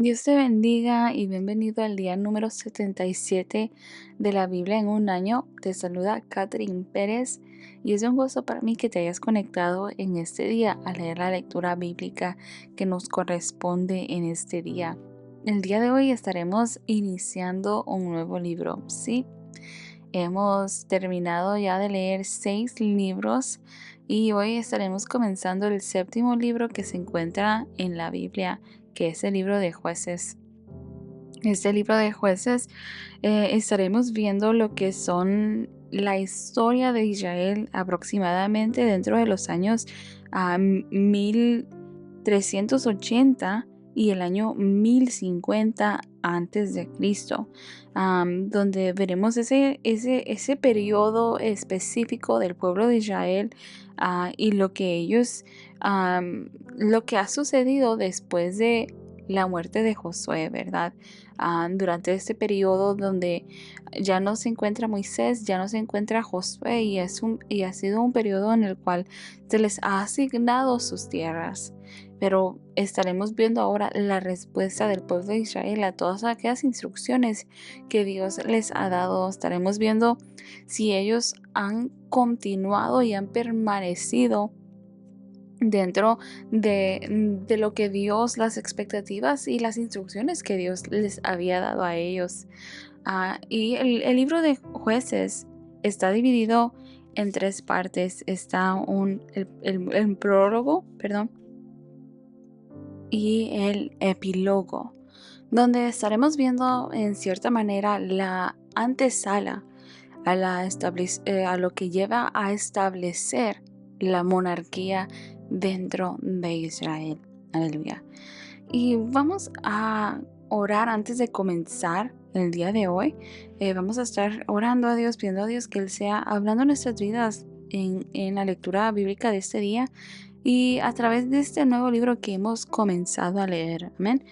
Dios te bendiga y bienvenido al día número 77 de la Biblia en un año. Te saluda Catherine Pérez y es un gozo para mí que te hayas conectado en este día a leer la lectura bíblica que nos corresponde en este día. El día de hoy estaremos iniciando un nuevo libro. Sí, hemos terminado ya de leer 6 libros y hoy estaremos comenzando el séptimo libro que se encuentra en la Biblia, que es el libro de Jueces. Este libro de Jueces estaremos viendo lo que son la historia de Israel aproximadamente dentro de los años 1380 y el año 1050 antes de Cristo, donde veremos ese periodo específico del pueblo de Israel y lo que ellos, lo que ha sucedido después de la muerte de Josué, ¿verdad? Durante este periodo donde ya no se encuentra Moisés, ya no se encuentra Josué y ha sido un periodo en el cual se les ha asignado sus tierras. Pero estaremos viendo ahora la respuesta del pueblo de Israel a todas aquellas instrucciones que Dios les ha dado. Estaremos viendo si ellos han continuado y han permanecido dentro de lo que Dios, las expectativas y las instrucciones que Dios les había dado a ellos. Y el libro de Jueces está dividido en 3 partes. Está el prólogo, perdón, y el epílogo, donde estaremos viendo en cierta manera la antesala a lo que lleva a establecer la monarquía dentro de Israel. Aleluya. Y vamos a orar antes de comenzar el día de hoy. Vamos a estar orando a Dios, pidiendo a Dios que Él sea hablando en nuestras vidas en la lectura bíblica de este día y a través de este nuevo libro que hemos comenzado a leer. Amén.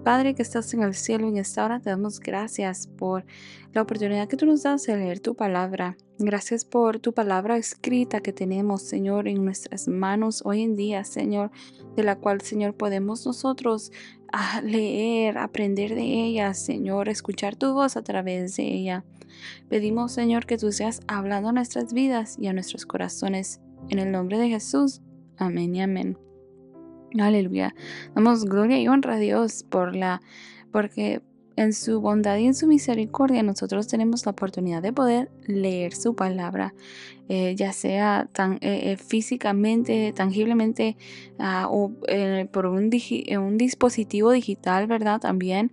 Padre que estás en el cielo, en esta hora te damos gracias por la oportunidad que tú nos das de leer tu palabra. Gracias por tu palabra escrita que tenemos, Señor, en nuestras manos hoy en día, Señor, de la cual, Señor, podemos nosotros leer, aprender de ella, Señor, escuchar tu voz a través de ella. Pedimos, Señor, que tú seas hablando a nuestras vidas y a nuestros corazones. En el nombre de Jesús. Amén y amén. Aleluya. Damos gloria y honra a Dios porque en su bondad y en su misericordia nosotros tenemos la oportunidad de poder leer su palabra, ya sea físicamente, tangiblemente, o por un dispositivo digital, ¿verdad? También,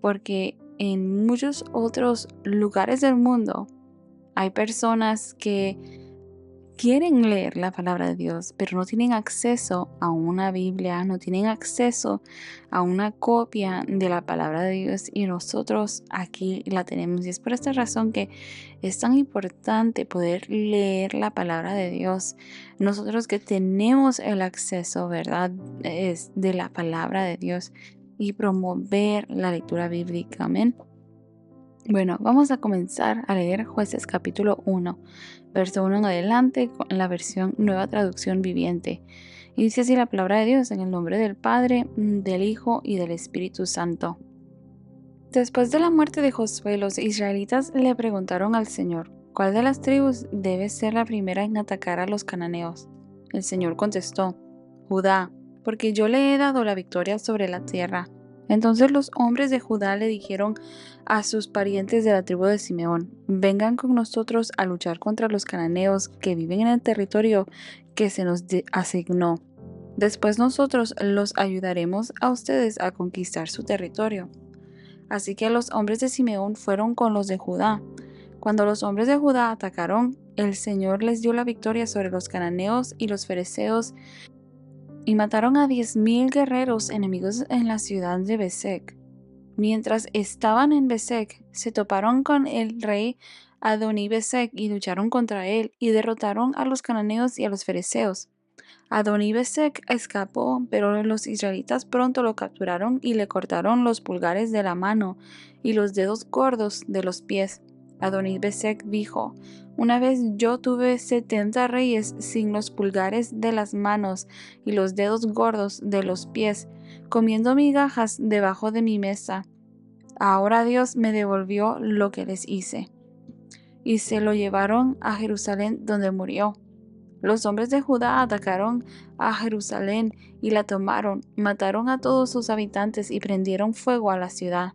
porque en muchos otros lugares del mundo hay personas que quieren leer la palabra de Dios, pero no tienen acceso a una Biblia, no tienen acceso a una copia de la palabra de Dios y nosotros aquí la tenemos. Y es por esta razón que es tan importante poder leer la palabra de Dios. Nosotros que tenemos el acceso, ¿verdad? Es de la palabra de Dios y promover la lectura bíblica. Amén. Bueno, vamos a comenzar a leer Jueces capítulo 1, verso 1 en adelante, en la versión Nueva Traducción Viviente. Y dice así la palabra de Dios: en el nombre del Padre, del Hijo y del Espíritu Santo. Después de la muerte de Josué, los israelitas le preguntaron al Señor: ¿cuál de las tribus debe ser la primera en atacar a los cananeos? El Señor contestó: Judá, porque yo le he dado la victoria sobre la tierra. Entonces los hombres de Judá le dijeron a sus parientes de la tribu de Simeón: vengan con nosotros a luchar contra los cananeos que viven en el territorio que se nos asignó. Después nosotros los ayudaremos a ustedes a conquistar su territorio. Así que los hombres de Simeón fueron con los de Judá. Cuando los hombres de Judá atacaron, el Señor les dio la victoria sobre los cananeos y los fereceos y mataron a 10,000 guerreros enemigos en la ciudad de Besek. Mientras estaban en Besek, se toparon con el rey Adoni-Besek y lucharon contra él y derrotaron a los cananeos y a los fereceos. Adoni-Besek escapó, pero los israelitas pronto lo capturaron y le cortaron los pulgares de la mano y los dedos gordos de los pies. Adoni-Besek dijo: una vez yo tuve 70 reyes sin los pulgares de las manos y los dedos gordos de los pies. comiendo migajas debajo de mi mesa. Ahora Dios me devolvió lo que les hice. Y se lo llevaron a Jerusalén, donde murió. Los hombres de Judá atacaron a Jerusalén y la tomaron, mataron a todos sus habitantes y prendieron fuego a la ciudad.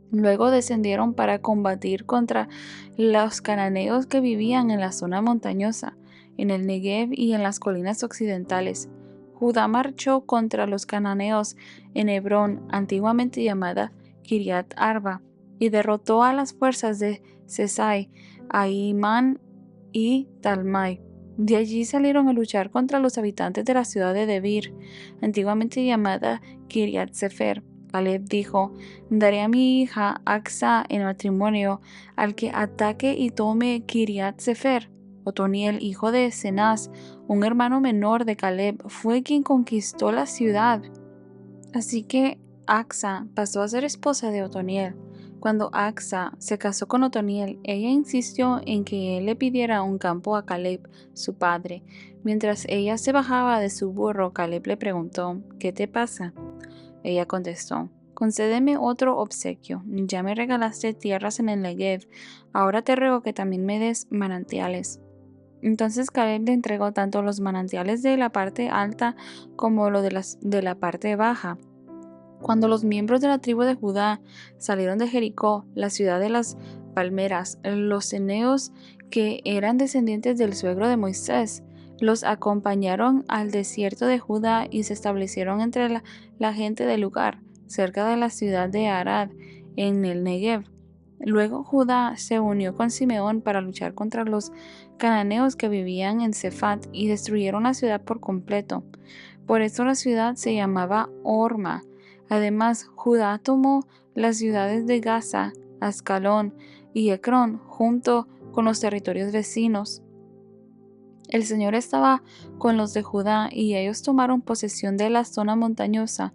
Luego descendieron para combatir contra los cananeos que vivían en la zona montañosa, en el Negev y en las colinas occidentales. Judá marchó contra los cananeos en Hebrón, antiguamente llamada Kiriat Arba, y derrotó a las fuerzas de Sesai, Ahimán y Talmai. De allí salieron a luchar contra los habitantes de la ciudad de Debir, antiguamente llamada Kiriat Sefer. Caleb dijo: daré a mi hija Aksa en matrimonio al que ataque y tome Kiriat Sefer. Otoniel, hijo de Cenaz, un hermano menor de Caleb, fue quien conquistó la ciudad. Así que Aksa pasó a ser esposa de Otoniel. Cuando Aksa se casó con Otoniel, ella insistió en que él le pidiera un campo a Caleb, su padre. Mientras ella se bajaba de su burro, Caleb le preguntó: ¿qué te pasa? Ella contestó: concédeme otro obsequio. Ya me regalaste tierras en el Negev. Ahora te ruego que también me des manantiales. Entonces Caleb le entregó tanto los manantiales de la parte alta como lo de la parte baja. Cuando los miembros de la tribu de Judá salieron de Jericó, la ciudad de las palmeras, los ceneos, que eran descendientes del suegro de Moisés, los acompañaron al desierto de Judá y se establecieron entre la gente del lugar, cerca de la ciudad de Arad, en el Negev. Luego Judá se unió con Simeón para luchar contra los cananeos que vivían en Cefat y destruyeron la ciudad por completo. Por eso la ciudad se llamaba Orma. Además, Judá tomó las ciudades de Gaza, Ascalón y Ecrón junto con los territorios vecinos. El Señor estaba con los de Judá y ellos tomaron posesión de la zona montañosa,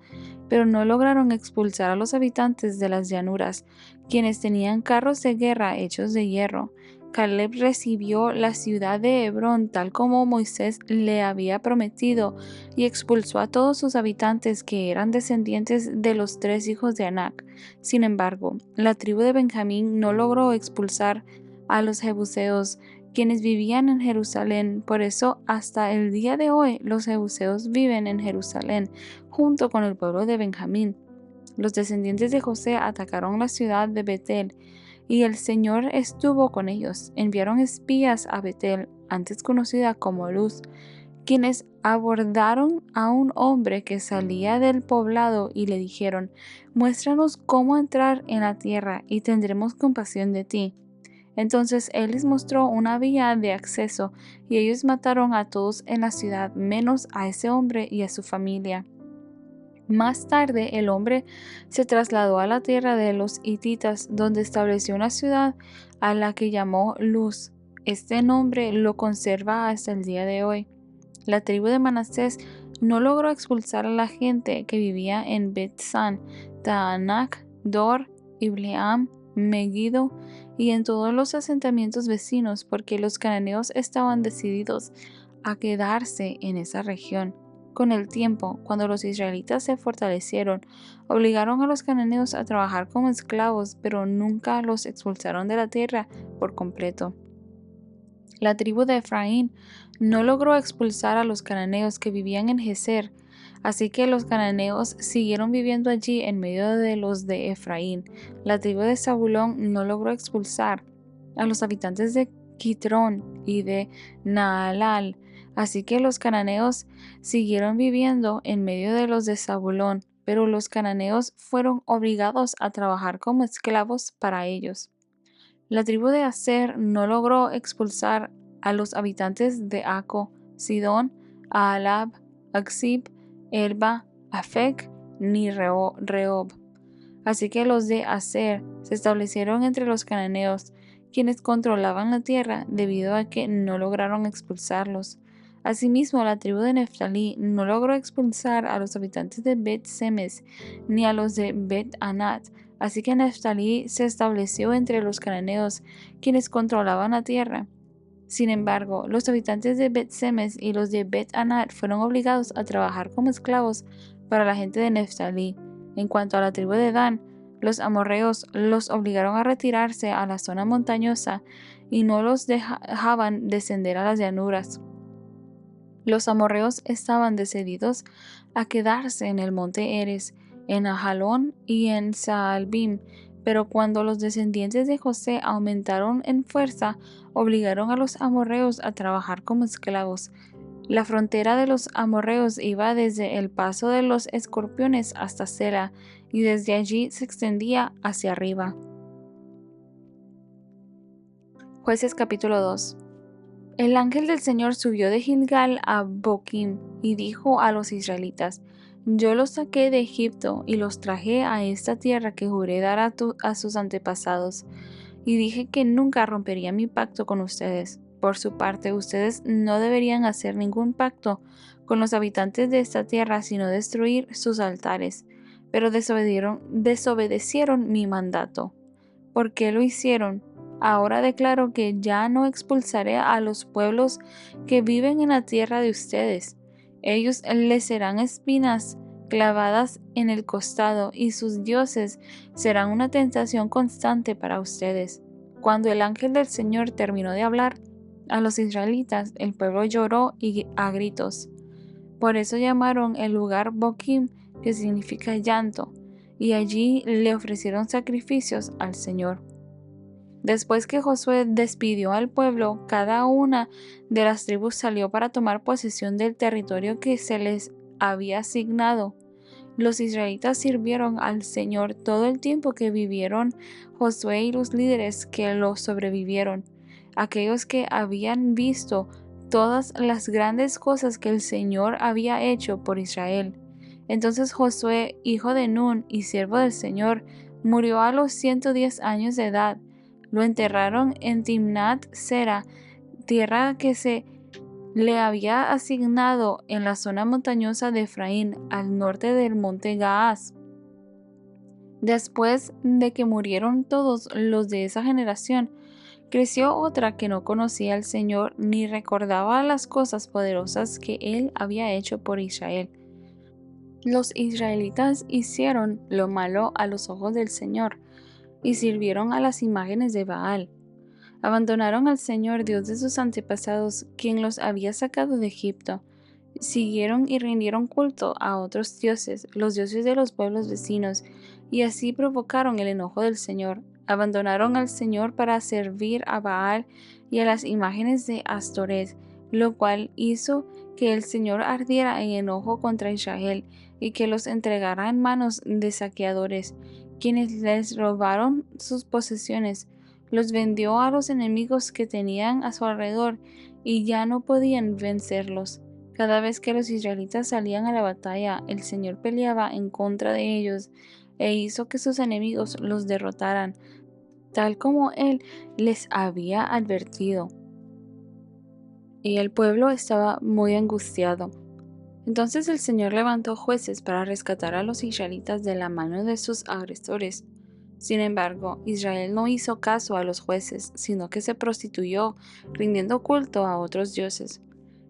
pero no lograron expulsar a los habitantes de las llanuras, quienes tenían carros de guerra hechos de hierro. Caleb recibió la ciudad de Hebrón tal como Moisés le había prometido y expulsó a todos sus habitantes que eran descendientes de los 3 hijos de Anac. Sin embargo, la tribu de Benjamín no logró expulsar a los jebuseos, quienes vivían en Jerusalén. Por eso hasta el día de hoy los jebuseos viven en Jerusalén junto con el pueblo de Benjamín. Los descendientes de José atacaron la ciudad de Betel y el Señor estuvo con ellos. Enviaron espías a Betel, antes conocida como Luz, quienes abordaron a un hombre que salía del poblado y le dijeron: muéstranos cómo entrar en la tierra y tendremos compasión de ti. Entonces él les mostró una vía de acceso y ellos mataron a todos en la ciudad menos a ese hombre y a su familia. Más tarde el hombre se trasladó a la tierra de los hititas, donde estableció una ciudad a la que llamó Luz. Este nombre lo conserva hasta el día de hoy. La tribu de Manasés no logró expulsar a la gente que vivía en Bet-San, Taanac, Dor, Ibleam, Megiddo y en todos los asentamientos vecinos, porque los cananeos estaban decididos a quedarse en esa región. Con el tiempo, cuando los israelitas se fortalecieron, obligaron a los cananeos a trabajar como esclavos, pero nunca los expulsaron de la tierra por completo. La tribu de Efraín no logró expulsar a los cananeos que vivían en Geser, así que los cananeos siguieron viviendo allí en medio de los de Efraín. La tribu de Zabulón no logró expulsar a los habitantes de Quitrón y de Naalal, así que los cananeos siguieron viviendo en medio de los de Zabulón, pero los cananeos fueron obligados a trabajar como esclavos para ellos. La tribu de Aser no logró expulsar a los habitantes de Aco, Sidón, Aalab, Aksib, Elba, Afec ni Rehob. Así que los de Aser se establecieron entre los cananeos, quienes controlaban la tierra debido a que no lograron expulsarlos. Asimismo, la tribu de Neftalí no logró expulsar a los habitantes de Bet-Semes ni a los de Bet-Anat. Así que Neftalí se estableció entre los cananeos, quienes controlaban la tierra. Sin embargo, los habitantes de Bet-Semes y los de Bet-Anat fueron obligados a trabajar como esclavos para la gente de Neftalí. En cuanto a la tribu de Dan, los amorreos los obligaron a retirarse a la zona montañosa y no los dejaban descender a las llanuras. Los amorreos estaban decididos a quedarse en el monte Eres, en Ajalón y en Saalbim, pero cuando los descendientes de José aumentaron en fuerza, obligaron a los amorreos a trabajar como esclavos. La frontera de los amorreos iba desde el paso de los escorpiones hasta Sela, y desde allí se extendía hacia arriba. Jueces capítulo 2. El ángel del Señor subió de Gilgal a Boquim y dijo a los israelitas: Yo los saqué de Egipto y los traje a esta tierra que juré dar a sus antepasados, y dije que nunca rompería mi pacto con ustedes. Por su parte, ustedes no deberían hacer ningún pacto con los habitantes de esta tierra, sino destruir sus altares. Pero desobedecieron mi mandato. ¿Por qué lo hicieron? Ahora declaro que ya no expulsaré a los pueblos que viven en la tierra de ustedes. Ellos les serán espinas clavadas en el costado, y sus dioses serán una tentación constante para ustedes. Cuando el ángel del Señor terminó de hablar a los israelitas, el pueblo lloró a gritos. Por eso llamaron el lugar Boquim, que significa llanto, y allí le ofrecieron sacrificios al Señor. Después que Josué despidió al pueblo, cada una de las tribus salió para tomar posesión del territorio que se les había asignado. Los israelitas sirvieron al Señor todo el tiempo que vivieron Josué y los líderes que lo sobrevivieron, aquellos que habían visto todas las grandes cosas que el Señor había hecho por Israel. Entonces Josué, hijo de Nun y siervo del Señor, murió a los 110 años de edad. Lo enterraron en Timnat Sera, tierra que se le había asignado en la zona montañosa de Efraín, al norte del monte Gaás. Después de que murieron todos los de esa generación, creció otra que no conocía al Señor ni recordaba las cosas poderosas que Él había hecho por Israel. Los israelitas hicieron lo malo a los ojos del Señor y sirvieron a las imágenes de Baal. Abandonaron al Señor Dios de sus antepasados, quien los había sacado de Egipto. Siguieron y rindieron culto a otros dioses, los dioses de los pueblos vecinos, y así provocaron el enojo del Señor. Abandonaron al Señor para servir a Baal y a las imágenes de Astoret, lo cual hizo que el Señor ardiera en enojo contra Israel y que los entregara en manos de saqueadores, quienes les robaron sus posesiones. Los vendió a los enemigos que tenían a su alrededor y ya no podían vencerlos. Cada vez que los israelitas salían a la batalla, el Señor peleaba en contra de ellos e hizo que sus enemigos los derrotaran, tal como Él les había advertido. Y el pueblo estaba muy angustiado. Entonces el Señor levantó jueces para rescatar a los israelitas de la mano de sus agresores. Sin embargo, Israel no hizo caso a los jueces, sino que se prostituyó, rindiendo culto a otros dioses,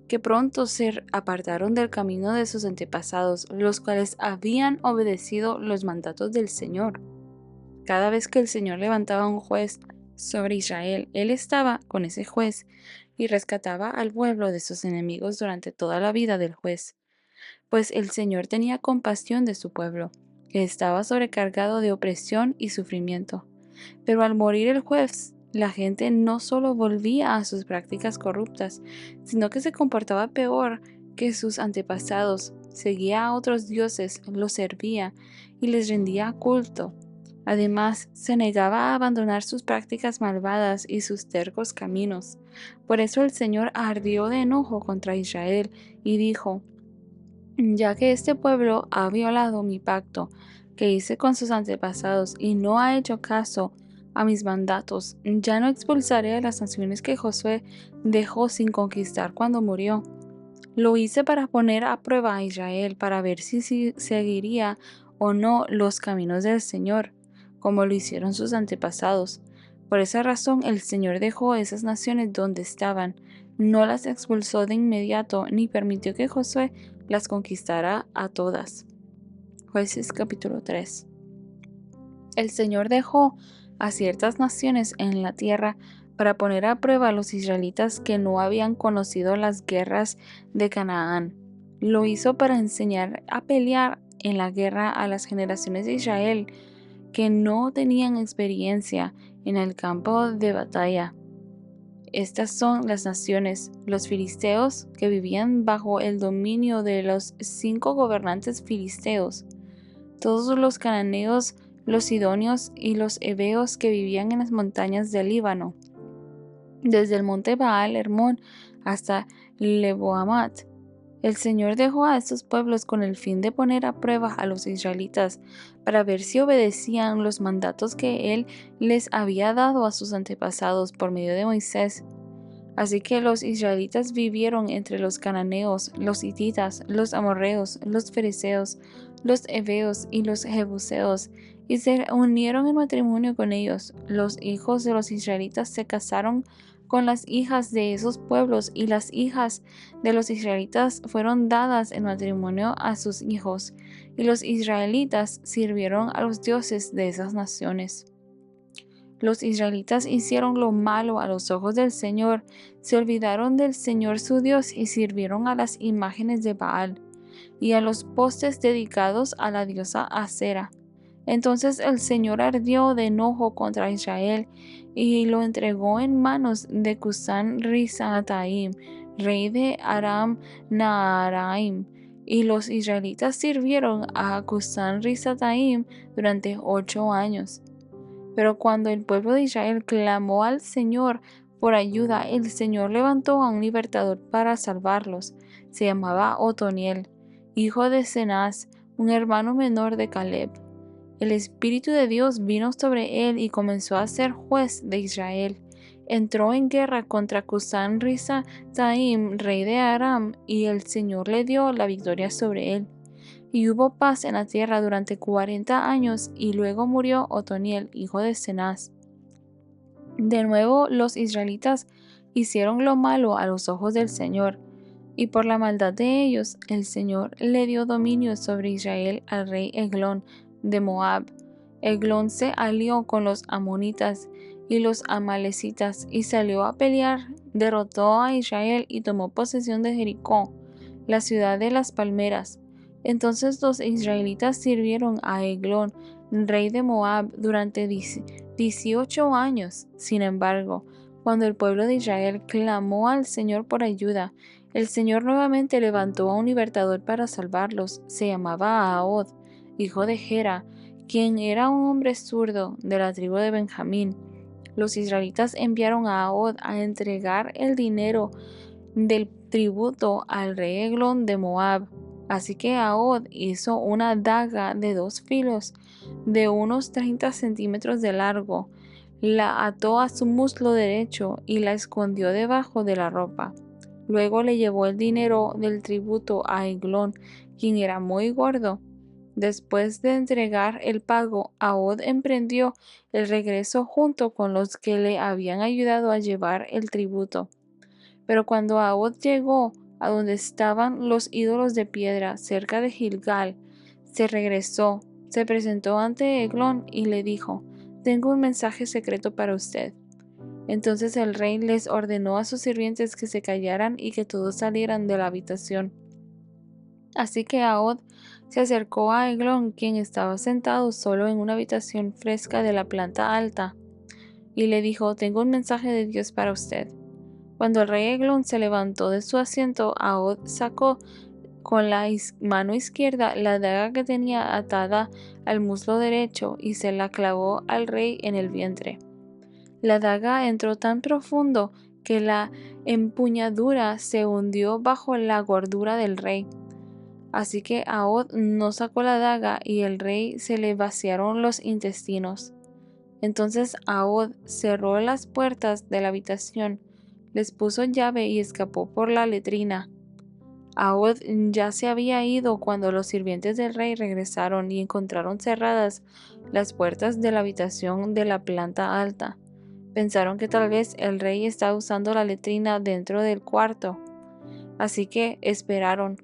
que pronto se apartaron del camino de sus antepasados, los cuales habían obedecido los mandatos del Señor. Cada vez que el Señor levantaba un juez sobre Israel, Él estaba con ese juez y rescataba al pueblo de sus enemigos durante toda la vida del juez, pues el Señor tenía compasión de su pueblo, que estaba sobrecargado de opresión y sufrimiento. Pero al morir el juez, la gente no solo volvía a sus prácticas corruptas, sino que se comportaba peor que sus antepasados, seguía a otros dioses, los servía y les rendía culto. Además, se negaba a abandonar sus prácticas malvadas y sus tercos caminos. Por eso el Señor ardió de enojo contra Israel y dijo: ya que este pueblo ha violado mi pacto que hice con sus antepasados y no ha hecho caso a mis mandatos, ya no expulsaré a las naciones que Josué dejó sin conquistar cuando murió. Lo hice para poner a prueba a Israel, para ver si seguiría o no los caminos del Señor, como lo hicieron sus antepasados. Por esa razón el Señor dejó esas naciones donde estaban, no las expulsó de inmediato, ni permitió que Josué las conquistara a todas. Jueces capítulo 3. El Señor dejó a ciertas naciones en la tierra para poner a prueba a los israelitas que no habían conocido las guerras de Canaán. Lo hizo para enseñar a pelear en la guerra a las generaciones de Israel que no tenían experiencia en el campo de batalla. Estas son las naciones: los filisteos, que vivían bajo el dominio de los 5 gobernantes filisteos; todos los cananeos, los sidonios y los heveos que vivían en las montañas del Líbano, desde el monte Baal Hermón hasta Lebo-Hamat. El Señor dejó a estos pueblos con el fin de poner a prueba a los israelitas para ver si obedecían los mandatos que Él les había dado a sus antepasados por medio de Moisés. Así que los israelitas vivieron entre los cananeos, los hititas, los amorreos, los fereceos, los heveos y los jebuseos, y se unieron en matrimonio con ellos. Los hijos de los israelitas se casaron con las hijas de esos pueblos, y las hijas de los israelitas fueron dadas en matrimonio a sus hijos, y los israelitas sirvieron a los dioses de esas naciones. Los israelitas hicieron lo malo a los ojos del Señor, se olvidaron del Señor su Dios y sirvieron a las imágenes de Baal y a los postes dedicados a la diosa Acera. Entonces el Señor ardió de enojo contra Israel y lo entregó en manos de Cusán-Risataim, rey de Aram Naharaim, y los israelitas sirvieron a Cusán-Risataim durante 8 años. Pero cuando el pueblo de Israel clamó al Señor por ayuda, el Señor levantó a un libertador para salvarlos. Se llamaba Otoniel, hijo de Cenaz, un hermano menor de Caleb. El Espíritu de Dios vino sobre él y comenzó a ser juez de Israel. Entró en guerra contra Cusán-Risataim, rey de Aram, y el Señor le dio la victoria sobre él. Y hubo paz en la tierra durante 40 años, y luego murió Otoniel, hijo de Cenaz. De nuevo los israelitas hicieron lo malo a los ojos del Señor, y por la maldad de ellos, el Señor le dio dominio sobre Israel al rey Eglón de Moab. Eglón se alió con los amonitas y los amalecitas, y salió a pelear, derrotó a Israel y tomó posesión de Jericó, la ciudad de las palmeras. Entonces los israelitas sirvieron a Eglón, rey de Moab, durante 18 años. Sin embargo, cuando el pueblo de Israel clamó al Señor por ayuda, el Señor nuevamente levantó a un libertador para salvarlos. Se llamaba Ahod, hijo de Gera, quien era un hombre zurdo de la tribu de Benjamín. Los israelitas enviaron a Ahod a entregar el dinero del tributo al rey Eglón de Moab. Así que Ahod hizo una daga de 2 filos, de unos 30 centímetros de largo, la ató a su muslo derecho y la escondió debajo de la ropa. Luego le llevó el dinero del tributo a Eglón, quien era muy gordo. Después de entregar el pago, Ahod emprendió el regreso junto con los que le habían ayudado a llevar el tributo. Pero cuando Ahod llegó a donde estaban los ídolos de piedra, cerca de Gilgal, se regresó, se presentó ante Eglón y le dijo: «Tengo un mensaje secreto para usted». Entonces el rey les ordenó a sus sirvientes que se callaran y que todos salieran de la habitación. Así que Ahod se acercó a Eglón, quien estaba sentado solo en una habitación fresca de la planta alta, y le dijo: «Tengo un mensaje de Dios para usted». Cuando el rey Eglón se levantó de su asiento, Ahod sacó con la mano izquierda la daga que tenía atada al muslo derecho y se la clavó al rey en el vientre. La daga entró tan profundo que la empuñadura se hundió bajo la gordura del rey. Así que Ahod no sacó la daga y el rey se le vaciaron los intestinos. Entonces Ahod cerró las puertas de la habitación, les puso llave y escapó por la letrina. Ahod ya se había ido cuando los sirvientes del rey regresaron y encontraron cerradas las puertas de la habitación de la planta alta. Pensaron que tal vez el rey estaba usando la letrina dentro del cuarto, así que esperaron.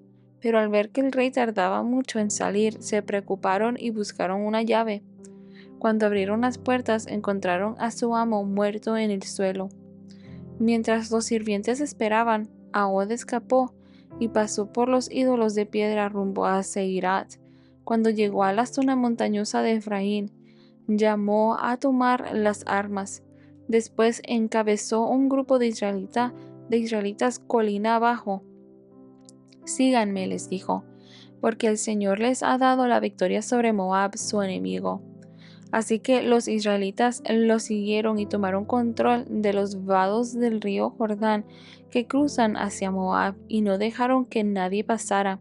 Pero al ver que el rey tardaba mucho en salir, se preocuparon y buscaron una llave. Cuando abrieron las puertas, encontraron a su amo muerto en el suelo. Mientras los sirvientes esperaban, Ahod escapó y pasó por los ídolos de piedra rumbo a Seirat. Cuando llegó a la zona montañosa de Efraín, llamó a tomar las armas. Después encabezó un grupo de israelitas colina abajo. Síganme, les dijo, porque el Señor les ha dado la victoria sobre Moab, su enemigo. Así que los israelitas lo siguieron y tomaron control de los vados del río Jordán que cruzan hacia Moab y no dejaron que nadie pasara.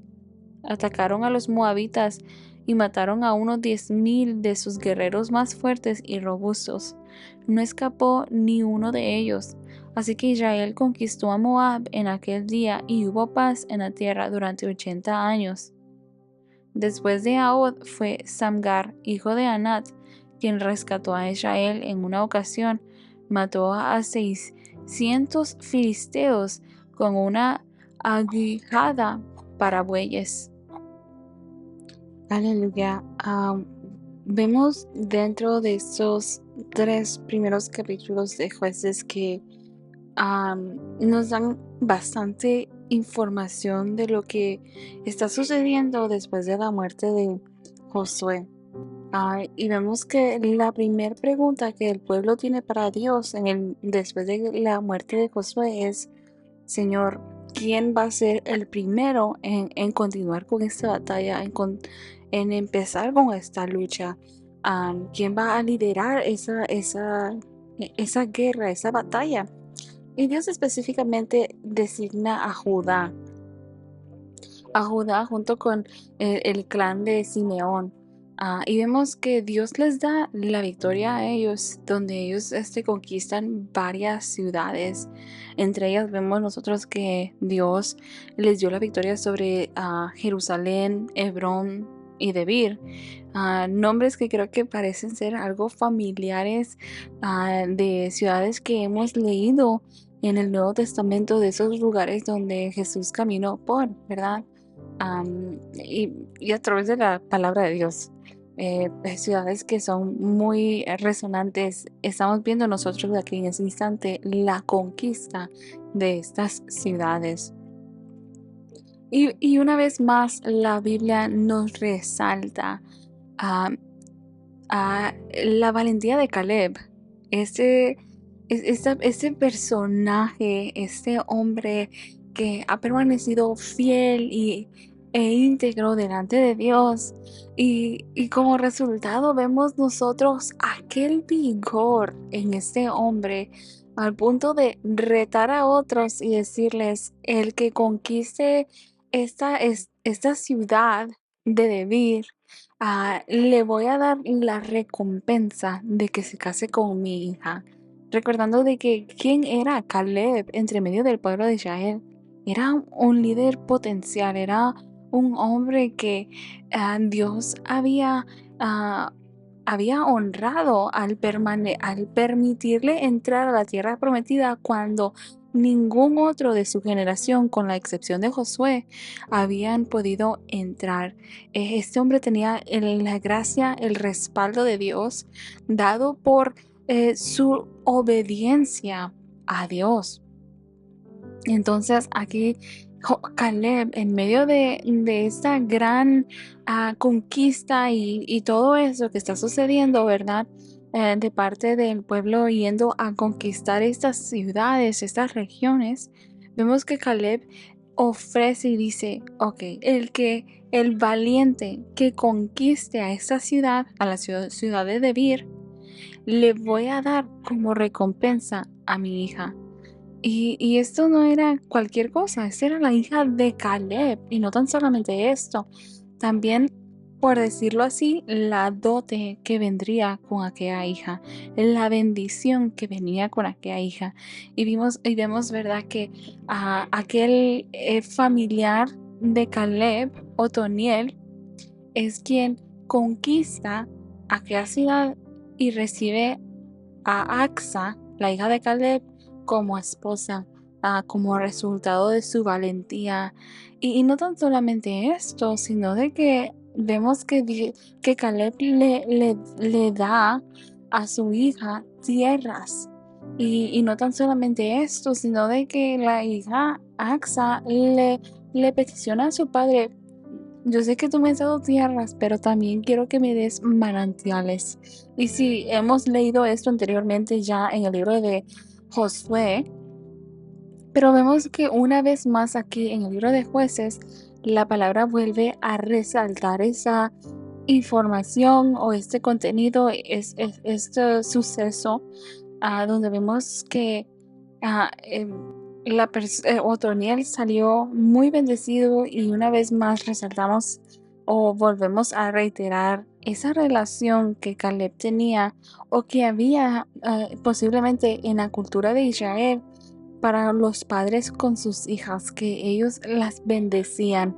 Atacaron a los moabitas y mataron a unos 10,000 de sus guerreros más fuertes y robustos. No escapó ni uno de ellos. Así que Israel conquistó a Moab en aquel día y hubo paz en la tierra durante 80 años. Después de Ahod fue Samgar, hijo de Anat, quien rescató a Israel en una ocasión. Mató a 600 filisteos con una aguijada para bueyes. Aleluya. Vemos dentro de estos 3 primeros capítulos de Jueces que nos dan bastante información de lo que está sucediendo después de la muerte de Josué. Y vemos que la primera pregunta que el pueblo tiene para Dios después de la muerte de Josué es: Señor, ¿quién va a ser el primero en continuar con esta batalla, en empezar con esta lucha? ¿Quién va a liderar esa guerra, esa batalla? Y Dios específicamente designa a Judá junto con el clan de Simeón. Y vemos que Dios les da la victoria a ellos, donde ellos conquistan varias ciudades. Entre ellas vemos nosotros que Dios les dio la victoria sobre Jerusalén, Hebrón y Debir. Nombres que creo que parecen ser algo familiares de ciudades que hemos leído en el Nuevo Testamento, de esos lugares donde Jesús caminó por, ¿verdad? Y a través de la palabra de Dios, ciudades que son muy resonantes. Estamos viendo nosotros aquí en ese instante la conquista de estas ciudades. Y una vez más la Biblia nos resalta a la valentía de Caleb. Este personaje, este hombre que ha permanecido fiel e íntegro delante de Dios. Y como resultado vemos nosotros aquel vigor en este hombre al punto de retar a otros y decirles: el que conquiste esta ciudad de Debir, le voy a dar la recompensa de que se case con mi hija. Recordando de que quién era Caleb entre medio del pueblo de Israel. Era un líder potencial, era un hombre que Dios había honrado al permitirle entrar a la tierra prometida cuando ningún otro de su generación, con la excepción de Josué, habían podido entrar. Este hombre tenía la gracia, el respaldo de Dios, dado por su obediencia a Dios. Entonces aquí Caleb, en medio de esta gran conquista y todo eso que está sucediendo, ¿verdad? De parte del pueblo yendo a conquistar estas ciudades, estas regiones, vemos que Caleb ofrece y dice: ok, el valiente que conquiste a esta ciudad, a la ciudad de Debir, le voy a dar como recompensa a mi hija. Y esto no era cualquier cosa, esta era la hija de Caleb. Y no tan solamente esto, también, por decirlo así, la dote que vendría con aquella hija, la bendición que venía con aquella hija. Y vemos, ¿verdad?, que aquel familiar de Caleb, Otoniel, es quien conquista aquella ciudad y recibe a Axa, la hija de Caleb, como esposa. como resultado de su valentía. Y no tan solamente esto, sino de que vemos que Caleb le da a su hija tierras. Y no tan solamente esto, sino de que la hija Axa le peticiona a su padre: yo sé que tú me has dado tierras, pero también quiero que me des manantiales. Y si hemos leído esto anteriormente ya en el libro de Josué, pero vemos que una vez más aquí en el libro de Jueces, la palabra vuelve a resaltar esa información o este contenido, este suceso, donde vemos que ah, em, Otoniel salió muy bendecido, y una vez más resaltamos o volvemos a reiterar esa relación que Caleb tenía o que había posiblemente en la cultura de Israel para los padres con sus hijas, que ellos las bendecían,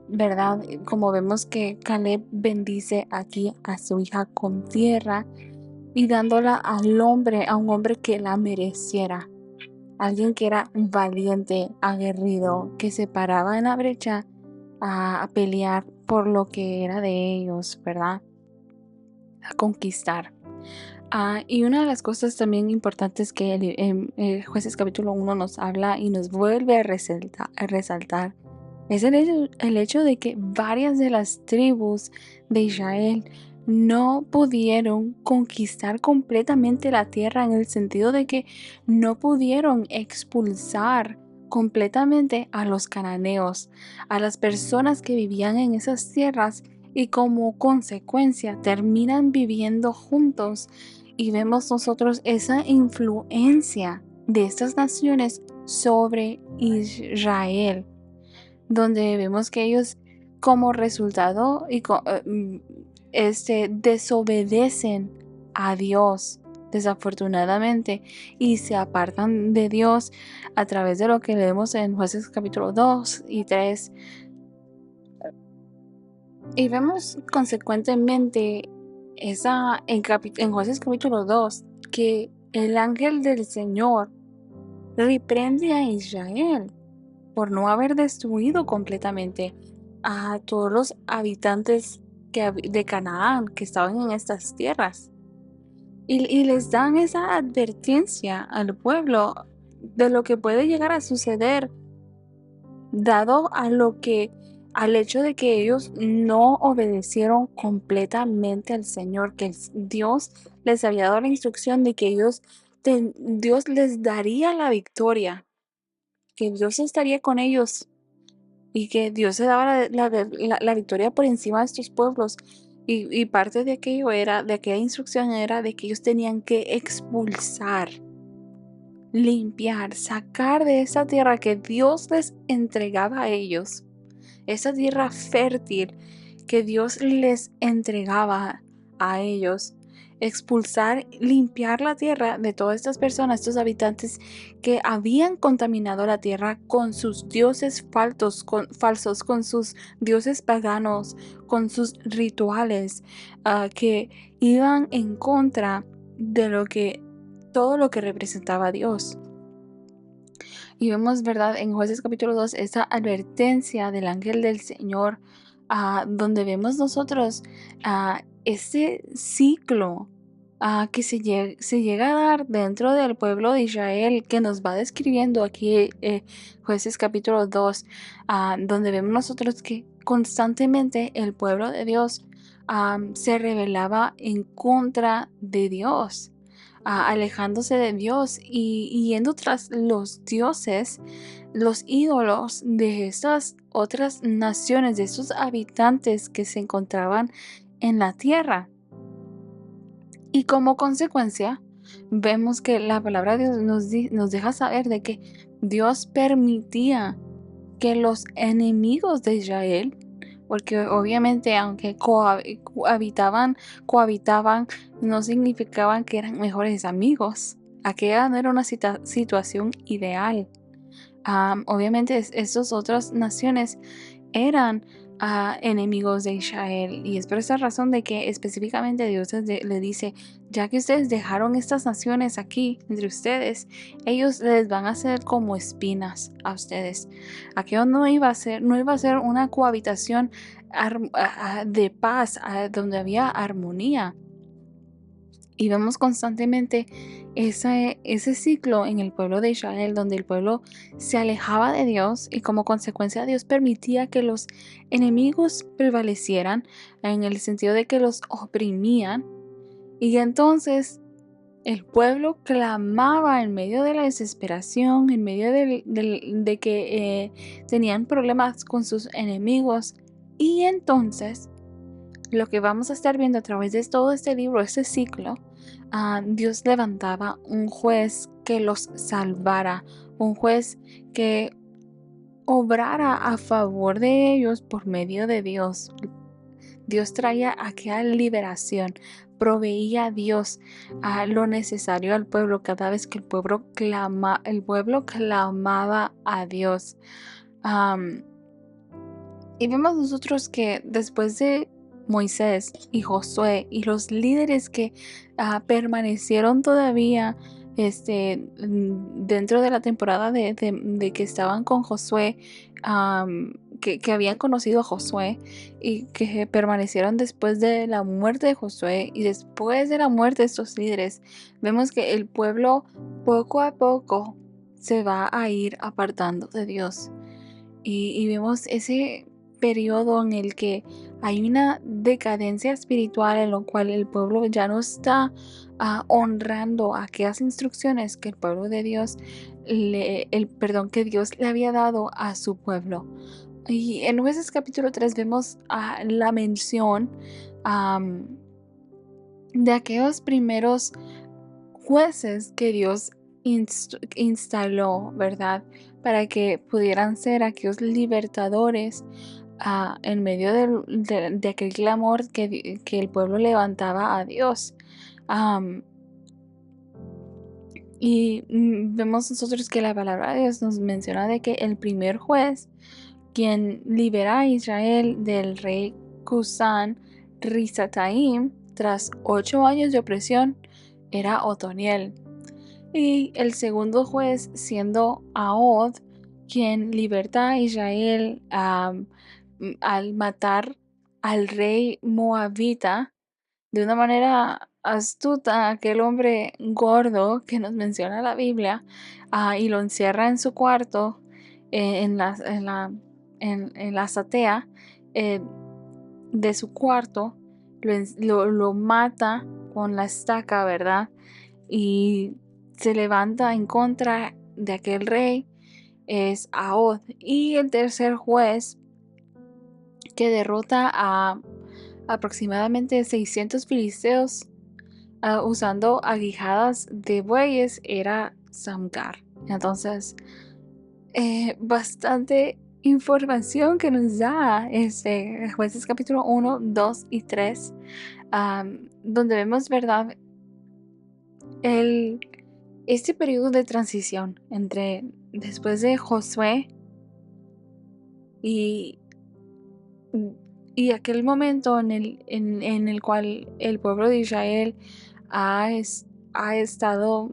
¿verdad? Como vemos que Caleb bendice aquí a su hija con tierra y dándola a un hombre que la mereciera, alguien que era valiente, aguerrido, que se paraba en la brecha a pelear por lo que era de ellos, ¿verdad? A conquistar. Y una de las cosas también importantes que Jueces capítulo 1 nos habla y nos vuelve a resaltar es el hecho de que varias de las tribus de Israel no pudieron conquistar completamente la tierra, en el sentido de que no pudieron expulsar completamente a los cananeos, a las personas que vivían en esas tierras, y como consecuencia terminan viviendo juntos, y vemos nosotros esa influencia de estas naciones sobre Israel, donde vemos que ellos como resultado desobedecen a Dios desafortunadamente, y se apartan de Dios a través de lo que leemos en Jueces capítulo 2 y 3, y vemos consecuentemente en Jueces capítulo 2 que el ángel del Señor reprende a Israel por no haber destruido completamente a todos los habitantes de Canaán que estaban en estas tierras. Y les dan esa advertencia al pueblo de lo que puede llegar a suceder, dado al hecho de que ellos no obedecieron completamente al Señor, que Dios les había dado la instrucción de que Dios les daría la victoria, que Dios estaría con ellos, y que Dios se daba la victoria por encima de estos pueblos. Y parte de aquella instrucción era de que ellos tenían que expulsar, limpiar, sacar de esa tierra que Dios les entregaba a ellos, esa tierra fértil que Dios les entregaba a ellos, expulsar, limpiar la tierra de todas estas personas, estos habitantes que habían contaminado la tierra con sus dioses falsos, con sus dioses paganos, con sus rituales, que iban en contra de todo lo que representaba a Dios. Y vemos, ¿verdad?, en Jueces capítulo 2 esa advertencia del ángel del Señor, donde vemos nosotros ese ciclo que se llega a dar dentro del pueblo de Israel, que nos va describiendo aquí Jueces capítulo 2, donde vemos nosotros que constantemente el pueblo de Dios se rebelaba en contra de Dios, alejándose de Dios y yendo tras los dioses, los ídolos de estas otras naciones, de estos habitantes que se encontraban en la tierra. Y como consecuencia, vemos que la palabra de Dios nos deja saber de que Dios permitía que los enemigos de Israel, porque obviamente aunque cohabitaban, no significaban que eran mejores amigos. Aquella no era una situación ideal. Obviamente estas otras naciones eran enemigos de Israel. Y es por esa razón de que específicamente Dios le dice, ya que ustedes dejaron estas naciones aquí entre ustedes, ellos les van a hacer como espinas a ustedes. Aquello no iba a ser una cohabitación de paz, donde había armonía. Y vemos constantemente ese ciclo en el pueblo de Israel, donde el pueblo se alejaba de Dios y como consecuencia Dios permitía que los enemigos prevalecieran, en el sentido de que los oprimían. Y entonces el pueblo clamaba en medio de la desesperación, en medio de que tenían problemas con sus enemigos. Y entonces lo que vamos a estar viendo a través de todo este libro, este ciclo, Dios levantaba un juez que los salvara, un juez que obrara a favor de ellos por medio de Dios. Dios traía aquella liberación, proveía a Dios lo necesario al pueblo cada vez que el pueblo clamaba a Dios. Y vemos nosotros que después de Moisés y Josué y los líderes que permanecieron todavía dentro de la temporada de que estaban con Josué, que habían conocido a Josué y que permanecieron después de la muerte de Josué y después de la muerte de estos líderes, vemos que el pueblo poco a poco se va a ir apartando de Dios. Y vemos ese periodo en el que hay una decadencia espiritual, en lo cual el pueblo ya no está honrando aquellas instrucciones que el pueblo de Dios, que Dios le había dado a su pueblo. Y en Jueces capítulo 3 vemos la mención de aquellos primeros jueces que Dios instaló, ¿verdad? Para que pudieran ser aquellos libertadores en medio de aquel clamor que el pueblo levantaba a Dios. Vemos nosotros que la palabra de Dios nos menciona de que el primer juez, quien libera a Israel del rey Cusán Risataim tras 8 años de opresión, era Otoniel. Y el segundo juez siendo Ahod, quien liberta a Israel al matar al rey moabita de una manera astuta, aquel hombre gordo que nos menciona la Biblia, y lo encierra en su cuarto, en la azotea de su cuarto, lo mata con la estaca, ¿verdad? Y se levanta en contra de aquel rey es Ahod. Y el tercer juez que derrota a aproximadamente 600 filisteos usando aguijadas de bueyes era Samgar. Entonces, bastante información que nos da Jueces capítulo 1, 2 y 3, donde vemos, ¿verdad?, este periodo de transición entre después de Josué y, y aquel momento en el cual el pueblo de Israel ha estado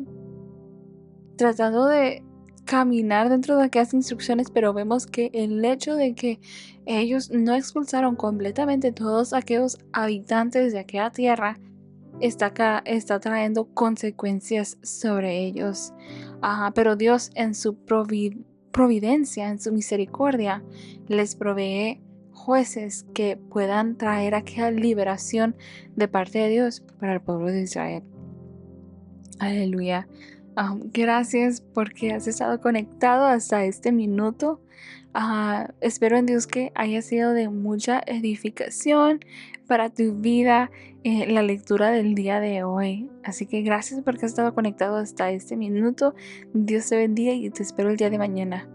tratando de caminar dentro de aquellas instrucciones, pero vemos que el hecho de que ellos no expulsaron completamente todos aquellos habitantes de aquella tierra está trayendo consecuencias sobre ellos. Pero Dios en su providencia, en su misericordia, les provee jueces que puedan traer aquella liberación de parte de Dios para el pueblo de Israel. Aleluya. Gracias porque has estado conectado hasta este minuto. Espero en Dios que haya sido de mucha edificación para tu vida la lectura del día de hoy. Así que gracias porque has estado conectado hasta este minuto. Dios te bendiga y te espero el día de mañana.